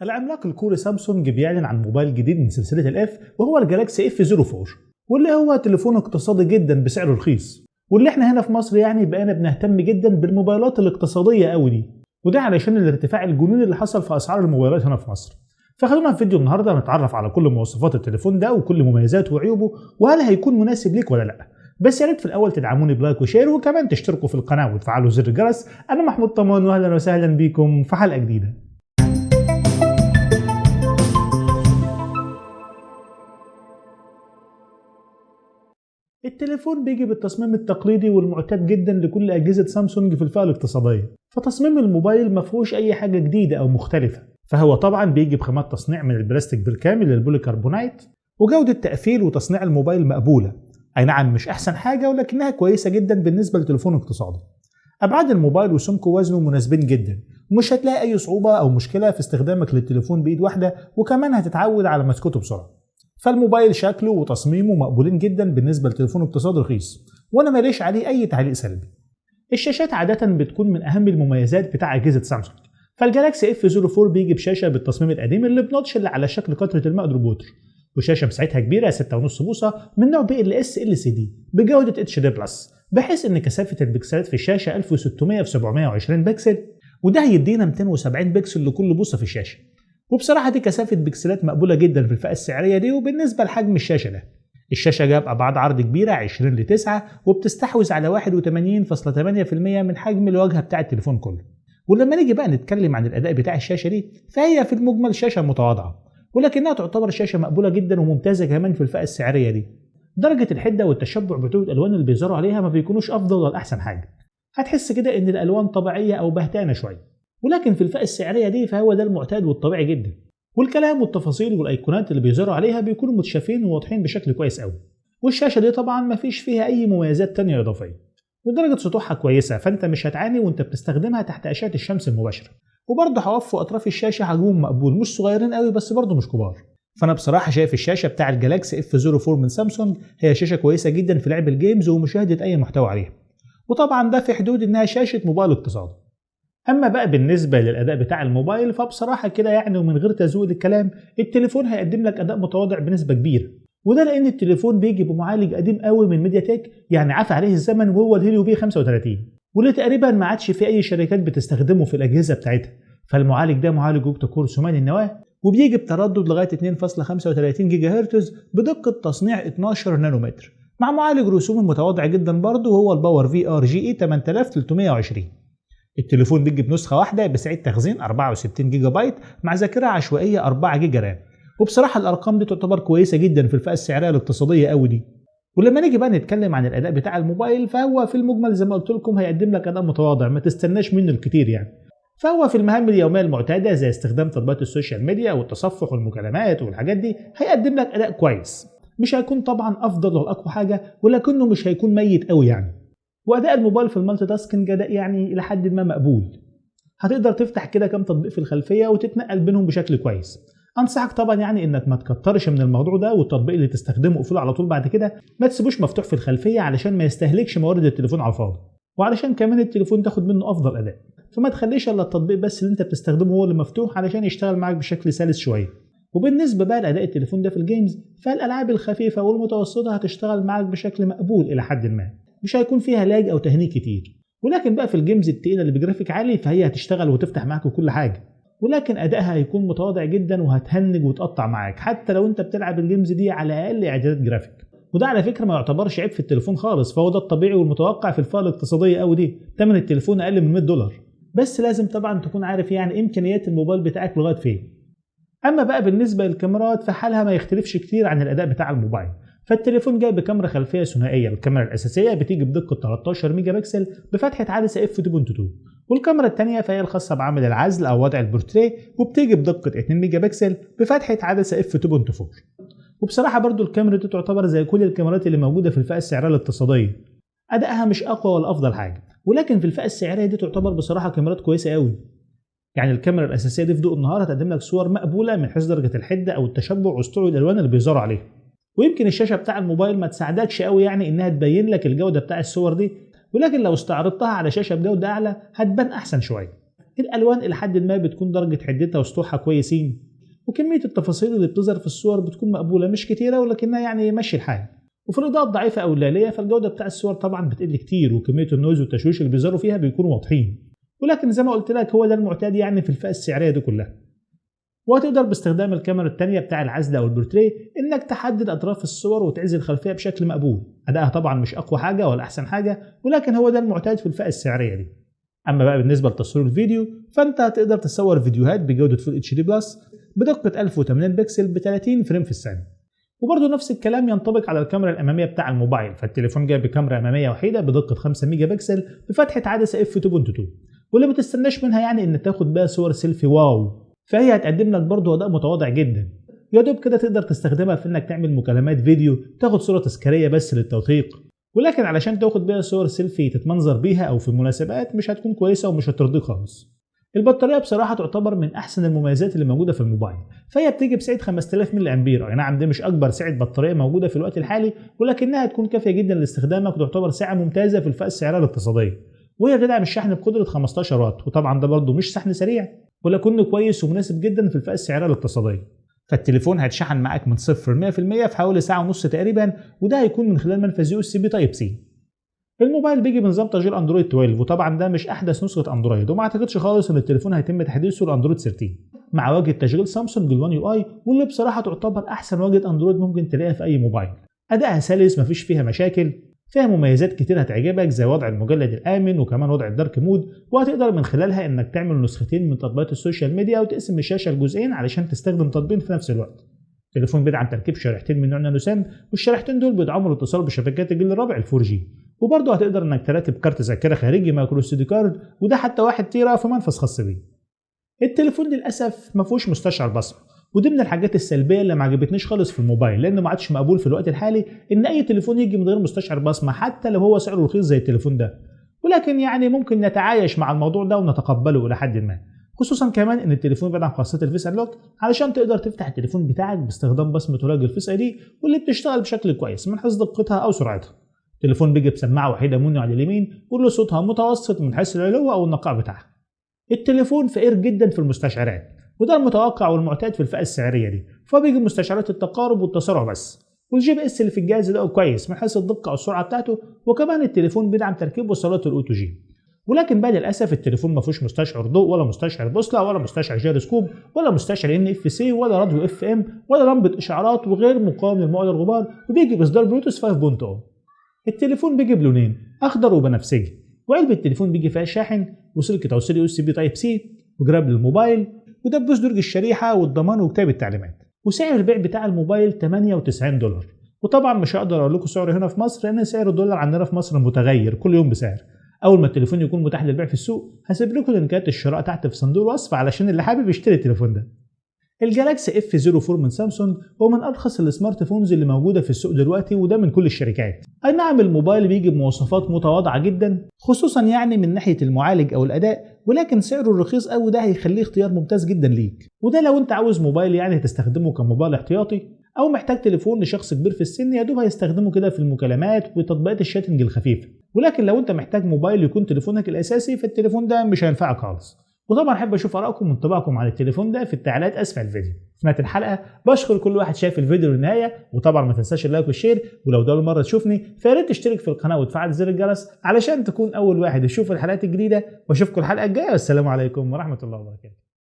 العملاق الكوري سامسونج بيعلن عن موبايل جديد من سلسلة الاف وهو الجالاكسي اف 04، واللي هو تليفون اقتصادي جدا بسعر رخيص، واللي احنا هنا في مصر يعني بقينا بنهتم جدا بالموبايلات الاقتصادية قوي دي، وده علشان الارتفاع الجنوني اللي حصل في اسعار الموبايلات هنا في مصر. فخلونا في فيديو النهارده نتعرف على كل مواصفات التليفون ده وكل مميزاته وعيوبه وهل هيكون مناسب ليك ولا لا. بس يا ريت في الاول تدعموني بلايك وشير وكمان تشتركوا في القناة وتفعلوا زر الجرس. انا محمود طمان واهلا وسهلا بيكم في حلقة جديدة. التليفون بيجي بالتصميم التقليدي والمعتاد جدا لكل أجهزة سامسونج في الفئة الاقتصادية، فتصميم الموبايل مفهوش أي حاجة جديدة أو مختلفة، فهو طبعا بيجي بخامات تصنيع من البلاستيك بالكامل للبوليكربونات، وجودة تقفيل وتصنيع الموبايل مقبولة. أي نعم مش أحسن حاجة ولكنها كويسة جدا بالنسبة لتليفون اقتصادي. أبعاد الموبايل وسمكه ووزنه مناسبين جدا، ومش هتلاقي أي صعوبة أو مشكلة في استخدامك للتليفون بإيد واحدة، وكمان هتتعود على مسكته بسرعة. فالموبايل شكله وتصميمه مقبولين جدا بالنسبة لتليفون اقتصادي رخيص، وانا ماليش عليه اي تعليق سلبي. الشاشات عادة بتكون من اهم المميزات بتاع اجهزة سامسونج، فالجالاكسي اف 04 بيجي بشاشة بالتصميم القديم اللي بنوتش اللي على شكل قطرة الماء دروبوتر، وشاشة مساحتها كبيرة 6.5 بوصة من نوع BLS LCD بجودة HD+، بحيث ان كثافة البكسلات في الشاشة 1600 في 720 بكسل، وده هيدينا 270 بكسل لكل بوصة في الشاشة. وبصراحة دي كثافة بكسلات مقبولة جدا في الفئة السعرية دي وبالنسبة لحجم الشاشة ده. الشاشة جاب أبعاد عرض كبيرة 20:9 وبتستحوذ على 81.8% من حجم الواجهة بتاع التليفون كله. ولما نيجي بقى نتكلم عن الأداء بتاع الشاشة دي فهي في المجمل شاشة متواضعة، ولكنها تعتبر شاشة مقبولة جدا وممتازة كمان في الفئة السعرية دي. درجة الحدة والتشبع بتوع الألوان اللي بيظهروا عليها ما بيكونوش أفضل ولا أحسن حاجة، هتحس كده إن الألوان طبيعية أو بهتانة شوية، ولكن في الفئة السعرية دي فهو ده المعتاد والطبيعي جدا. والكلام والتفاصيل والايقونات اللي بيظهروا عليها بيكونوا متشافين وواضحين بشكل كويس قوي. والشاشة دي طبعا مفيش فيها اي مميزات تانية اضافية، ودرجة سطوحها كويسة فانت مش هتعاني وانت بتستخدمها تحت اشعة الشمس المباشرة. وبرضه حواف واطراف الشاشة حجمهم مقبول، مش صغيرين قوي بس برضه مش كبار. فانا بصراحة شايف الشاشة بتاع الجالاكسي اف 04 من سامسونج هي شاشة كويسة جدا في لعب الجيمز ومشاهدة اي محتوى عليها، وطبعا ده في حدود انها شاشة موبايل اقتصادي. اما بقى بالنسبه للاداء بتاع الموبايل فبصراحه كده يعني ومن غير تزويد الكلام التليفون هيقدم لك اداء متواضع بنسبه كبيره، وده لان التليفون بيجي بمعالج قديم قوي من ميديا تك يعني عفى عليه الزمن، وهو الهيليو بي 35، واللي تقريبا ما عادش في اي شركات بتستخدمه في الاجهزه بتاعتها. فالمعالج ده معالج اوكتا كور ثماني النواه، وبيجي بتردد لغايه 2.35 جيجا هرتز بدقه تصنيع 12 نانومتر، مع معالج رسومي متواضع جدا برضه وهو الباور في ار جي اي 8320. التليفون بيجي بنسخة واحدة بسعة تخزين 64 جيجا بايت مع ذاكرة عشوائية 4 جيجا رام، وبصراحة الأرقام دي تعتبر كويسة جدا في الفئة السعرية الاقتصادية قوي دي. ولما نيجي بقى نتكلم عن الأداء بتاع الموبايل فهو في المجمل زي ما قلت لكم هيقدم لك أداء متواضع ما تستناش منه الكتير يعني. فهو في المهام اليومية المعتادة زي استخدام تطبيقات السوشيال ميديا والتصفح والمكالمات والحاجات دي هيقدم لك أداء كويس، مش هيكون طبعا أفضل ولا أقوى حاجة ولكنه مش هيكون ميت قوي يعني. وأداء الموبايل في المالتي تاسكينج أداء يعني إلى حد ما مقبول، هتقدر تفتح كده كام تطبيق في الخلفية وتتنقل بينهم بشكل كويس. أنصحك طبعا يعني إنك ما تكترش من الموضوع ده، والتطبيق اللي تستخدمه قفله على طول بعد كده ما تسيبوش مفتوح في الخلفية علشان ما يستهلكش موارد التليفون على الفاضي، وعلشان كمان التليفون تاخد منه أفضل أداء. فما تخليش إلا التطبيق بس اللي أنت بتستخدمه هو اللي مفتوح علشان يشتغل معاك بشكل سلس شوية. وبالنسبة بقى لأداء التليفون ده في الجيمز فالألعاب الخفيفة والمتوسطة هتشتغل معاك بشكل مقبول إلى حد ما، مش هيكون فيها لاج أو تهنيج كتير. ولكن بقى في الجيمز التقيلة اللي بجرافيك عالي فهي هتشتغل وتفتح معاك وكل حاجة، ولكن أدائها هيكون متواضع جدا وهتهنج وتقطع معاك حتى لو أنت بتلعب الجيمز دي على أقل إعدادات جرافيك. وده على فكرة ما يعتبرش عيب في التليفون خالص، فهو ده الطبيعي والمتوقع في الفئة الاقتصادية قوي دي. ثمن التليفون أقل من $100، بس لازم طبعا تكون عارف يعني إمكانيات الموبايل بتاعك لغاية فين. أما بقى بالنسبة للكاميرات فحالها ما يختلفش كتير عن الأداء بتاع الموبايل. فالتليفون جاي بكاميرا خلفية ثنائية، الكاميرا الأساسية بتيجي بدقة 13 ميجا بكسل بفتحة عدسة f2.2، والكاميرا الثانية فهي الخاصة بعمل العزل أو وضع البورتريه وبتيجي بدقة 2 ميجا بكسل بفتحة عدسة f2.4. وبصراحة برضو الكاميرا دي تعتبر زي كل الكاميرات اللي موجودة في الفئة السعرية الاقتصادية، أدائها مش أقوى ولا أفضل حاجة، ولكن في الفئة السعرية دي تعتبر بصراحة كاميرات كويسة قوي. يعني الكاميرا الأساسية دي في ضوء النهار هتقدم لك صور مقبولة من حيث درجة الحدة أو التشبع واستوعب الألوان اللي بيظهروا عليها. ويمكن الشاشة بتاع الموبايل ما تساعدكش قوي يعني إنها تبين لك الجودة بتاع الصور دي، ولكن لو استعرضتها على شاشة بجودة أعلى هتبان أحسن شوية. الالوان الى حد ما بتكون درجه حدتها وسطوحها كويسين، وكميه التفاصيل اللي بتظهر في الصور بتكون مقبوله مش كتيره ولكنها يعني ماشي الحال. وفي الاضاءه الضعيفه او الليليه فالجوده بتاع الصور طبعا بتقل كتير، وكميه النويز والتشويش اللي بيظهروا فيها بيكونوا واضحين، ولكن زي ما قلت لك هو ده المعتاد يعني في الفئه السعريه دي كلها. وهتقدر باستخدام الكاميرا التانية بتاع العزل او البورتريه انك تحدد اطراف الصور وتعزل الخلفيه بشكل مقبول. ادائها طبعا مش اقوى حاجه ولا احسن حاجه، ولكن هو ده المعتاد في الفئه السعريه دي. اما بقى بالنسبه لتصوير الفيديو فانت هتقدر تصور فيديوهات بجوده فول اتش دي بلس بدقه 1080 بكسل ب 30 فريم في الثانيه. وبرضه نفس الكلام ينطبق على الكاميرا الاماميه بتاع الموبايل، فالتليفون جاي بكاميرا اماميه وحيده بدقه 5 ميجا بكسل بفتحه عدسه اف 2.2، واللي ما تستناش منها يعني ان تاخد بيها صور سيلفي واو، فهي هتقدم لك برضه اداء متواضع جدا. يا دوب كده تقدر تستخدمها في انك تعمل مكالمات فيديو، تاخد صوره تذكاريه بس للتوثيق، ولكن علشان تاخد بيها صور سيلفي تتمنظر بيها او في مناسبات مش هتكون كويسه ومش هترضيك خالص. البطاريه بصراحه تعتبر من احسن المميزات اللي موجوده في الموبايل، فهي بتيجي بسعه 5000 ملي امبير. اي نعم دي مش اكبر سعه بطاريه موجوده في الوقت الحالي، ولكنها هتكون كافيه جدا لاستخدامك وتعتبر سعه ممتازه في الفئه السعريه الاقتصاديه. وهي بتدعم الشحن بقدره 15 واط، وطبعا ده برضه مش شحن سريع ولكنه كويس ومناسب جدا في الفئه السعريه الاقتصاديه. فالتليفون هيتشحن معاك من 0 ل 100% في حوالي ساعه ونص تقريبا، وده هيكون من خلال منفذ USB تايب سي. الموبايل بيجي بنظام تشغيل اندرويد 12، وطبعا ده مش احدث نسخه اندرويد، وما اعتقدش خالص ان التليفون هيتم تحديثه لاندرويد 13، مع واجهه تشغيل سامسونج الوان يو اي، واللي بصراحه تعتبر احسن واجهه اندرويد ممكن تلاقيها في اي موبايل. ادائها سلس مفيش فيها مشاكل، فيها مميزات كتير هتعجبك زي وضع المجلد الامن وكمان وضع الدارك مود، وهتقدر من خلالها انك تعمل نسختين من تطبيقات السوشيال ميديا وتقسم الشاشه لجزئين علشان تستخدم تطبيقين في نفس الوقت. التليفون بيدعم تركيب شريحتين من نوع نانو سام، والشريحتين دول بيدعموا الاتصال بشبكات الجيل الرابع ال 4G، وبرضه هتقدر انك ترتب كارت ذاكره خارجي مايكرو اس دي كارد، وده حتى 1 تيرا في منفذ خاص بيه. التليفون للاسف ما فيهوش مستشعر بصمه، ودي من الحاجات السلبيه اللي ما عجبتنيش خالص في الموبايل، لانه ما عادش مقبول في الوقت الحالي ان اي تليفون يجي من غير مستشعر بصمه حتى لو هو سعره رخيص زي التليفون ده. ولكن يعني ممكن نتعايش مع الموضوع ده ونتقبله الى حد ما، خصوصا كمان ان التليفون بيدعم خاصيه الفيس انلوك علشان تقدر تفتح التليفون بتاعك باستخدام بصمه ولاج الفيس اي دي، واللي بتشتغل بشكل كويس من حيث دقتها او سرعتها. التليفون بيجي بسماعه وحيده مونيو على اليمين، واللي صوتها متوسط من حيث العلو او النقاء بتاعها. التليفون فقير جدا في المستشعرات، وده المتوقع والمعتاد في الفئه السعريه دي، فبيجي مستشعرات التقارب والتسارع بس، والجي بي اس اللي في الجهاز ده كويس من حيث الدقه او السرعه بتاعته، وكمان التليفون بيدعم تركيب وصلات الاوتو جي. ولكن بقى للاسف التليفون ما فيهوش مستشعر ضوء ولا مستشعر بوصله ولا مستشعر جيروسكوب ولا مستشعر NFC ولا راديو FM ولا لمبه اشعارات، وغير مقاوم للمواد الغبار، وبيجي باصدار بلوتوث 5.0. التليفون بيجي بلونين اخضر وبنفسجي، وعلبه التليفون بيجي فيها شاحن وسلك توصيل USB تايب سي وجراب للموبايل ودبوس درج الشريحه والضمان وكتاب التعليمات. وسعر البيع بتاع الموبايل $98، وطبعا مش هقدر اقول لكم سعره هنا في مصر لان سعر الدولار عندنا في مصر متغير كل يوم بسعر. اول ما التليفون يكون متاح للبيع في السوق هسيب لكم لينكات الشراء تحت في صندوق الوصف علشان اللي حابب يشتري التليفون ده. الجالاكسي F04 من سامسونج هو من ارخص السمارت فونز اللي موجوده في السوق دلوقتي، وده من كل الشركات. اي نعم الموبايل بيجي بمواصفات متواضعه جدا خصوصا يعني من ناحيه المعالج او الاداء، ولكن سعره الرخيص قوي ده هيخليه اختيار ممتاز جدا ليك، وده لو انت عاوز موبايل يعني تستخدمه كموبايل احتياطي او محتاج تليفون لشخص كبير في السن يا دوب هيستخدمه كده في المكالمات وتطبيقات الشاتنج الخفيفه. ولكن لو انت محتاج موبايل يكون تليفونك الاساسي فالتليفون ده مش هينفعك خالص. وطبعا احب اشوف ارائكم وانطباعكم عن التليفون ده في التعليقات اسفل الفيديو. في نهايه الحلقه بشكر كل واحد شايف الفيديو للنهايه، وطبعا ما تنساش اللايك والشير، ولو ده اول مره تشوفني فيا ريت تشترك في القناه وتفعل زر الجرس علشان تكون اول واحد يشوف الحلقات الجديده. واشوفكم الحلقه الجايه، والسلام عليكم ورحمه الله وبركاته.